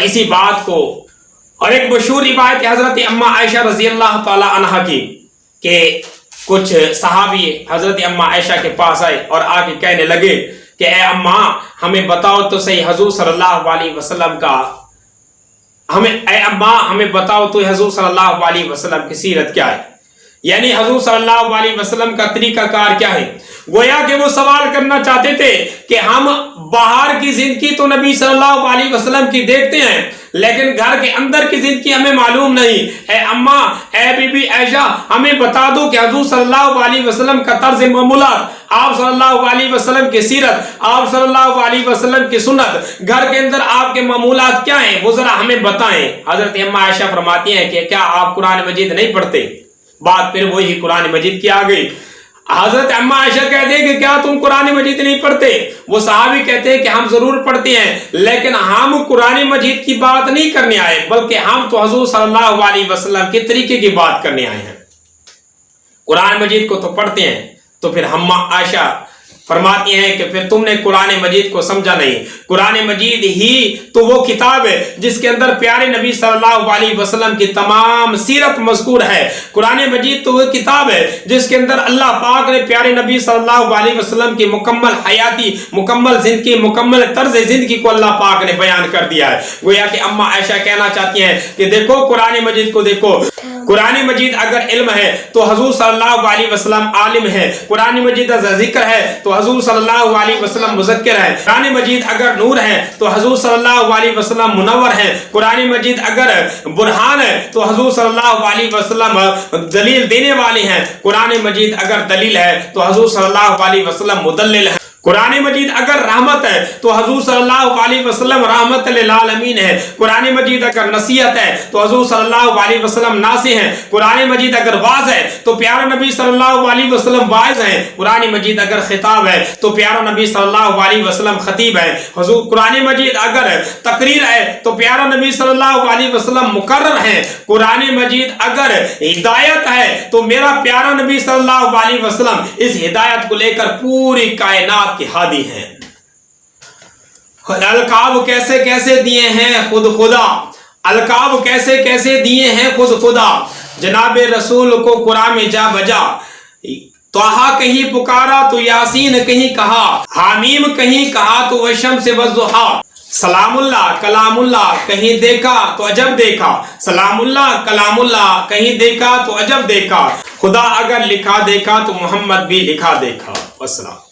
इसी बात को, और एक मशहूर रिवायत हजरत अम्मा आयशा रजी अल्लाह ताला अन्हा की कि कुछ सहाबी हजरत अम्मा आयशा के पास आए और आके कहने लगे कि ए अम्मा हमें बताओ तो सही हुजूर सल्लल्लाहु अलैहि वसल्लम का, हमें बताओ तो हुजूर सल्लल्लाहु अलैहि वसल्लम की सीरत क्या है, यानी हुजूर सल्लल्लाहु अलैहि वसल्लम का तरीकाकार क्या है। गोया कि वो सवाल करना चाहते थे कि हम बाहर की जिंदगी तो नबी सल्लल्लाहु अलैहि वसल्लम की देखते हैं, लेकिन घर के अंदर की जिंदगी हमें मालूम नहीं। ए अम्मा, ए बीबी आयशा, हमें बता दो कि हुजूर सल्लल्लाहु अलैहि वसल्लम का तर्ज मामूलात, आप सल्लल्लाहु अलैहि वसल्लम की सीरत, आप सल्लल्लाहु अलैहि वसल्लम की सुन्नत, घर के अंदर आपके मामूलात क्या हैं, वो जरा हमें बताएं। हजरत अम्मा आयशा फरमाती हैं कि क्या आप कुरान मजीद नहीं पढ़ते। बात फिर वही कुरान मजीद की आ गई। हजरत अम्मा आयशा कहते हैं कि क्या तुम कुरान मजीद नहीं पढ़ते। वो सहाबी कहते हैं कि हम जरूर पढ़ते हैं, लेकिन हम कुरान मजीद की बात नहीं करने आए, बल्कि हम तो हुजूर सल्लल्लाहु अलैहि वसल्लम के तरीके की बात करने आए हैं। कुरान मजीद को तो पढ़ते हैं। तो फिर अम्मा आयशा फरमाती हैं कि फिर तुमने कुरान मजीद को समझा नहीं। कुरान मजीद ही तो वो किताब है जिसके अंदर प्यारे नबी सल्लल्लाहु अलैहि वसल्लम की तमाम सीरत मज़कूर है। कुरान मजीद तो वो किताब है जिसके अंदर अल्लाह पाक ने प्यारे नबी सल्लल्लाहु अलैहि वसल्लम की मुकम्मल हयाती, मुकम्मल जिंदगी, मुकम्मल तर्ज जिंदगी को अल्लाह पाक ने बयान कर दिया है। गोया कि अम्मा आयशा कहना चाहती हैं कि देखो कुरान मजीद को देखो, कुरान मजीद अगर इल्म है तो हुजूर सल्लल्लाहु अलैहि वसल्लम आलिम है। कुरान मजीद अगर जिक्र है तो हुजूर सल्लल्लाहु अलैहि वसल्लम मुज़क्किर है। कुरान मजीद अगर नूर है तो हुजूर सल्लल्लाहु अलैहि वसल्लम मुनव्वर है। कुरान मजीद अगर बुरहान है तो हुजूर सल्लल्लाहु अलैहि वसल्लम दलील देने वाले हैं। कुरान मजीद अगर दलील है तो हुजूर सल्लल्लाहु अलैहि वसल्लम मुदल्लिल है। कुरान मजीद अगर रहमत है तो हुजूर सल्लल्लाहु अलैहि वसल्लम रहमत लिल आलमीन है। कुरान मजीद अगर नसीहत है तो हुजूर सल्लल्लाहु अलैहि वसल्लम नासिह हैं। कुरान मजीद अगर वाज है तो प्यारा नबी सल्लल्लाहु अलैहि वसल्लम वाइज हैं। कुरान मजीद अगर खिताब है तो प्यारा नबी सल्लल्लाहु अलैहि वसल्लम खतीब है। हुजूर कुरान मजीद अगर तकरीर है तो प्यारा नबी सल्लल्लाहु अलैहि वसल्लम मुकर्रर हैं। कुरान मजीद अगर हिदायत है तो मेरा प्यारा नबी सल्लल्लाहु अलैहि वसल्लम इस हिदायत को लेकर पूरी कायनात के हादी हैं। अलकाब कैसे कैसे दिए हैं खुद खुदा, अलकाब कैसे कैसे दिए हैं खुद खुदा। जनाब रसूल को कुरान में जा बजा, तोहा कहीं पुकारा तो यासीन कहीं कहा, हामीम कहीं कहा तो वशम से वज़ुहा। सलामुल्लाह कलामुल्लाह कहीं देखा तो अजब देखा, सलामुल्लाह कलामुल्लाह कहीं देखा तो अजब देखा। खुदा अगर लिखा देखा तो मोहम्मद भी लिखा देखा। वस्सलाम।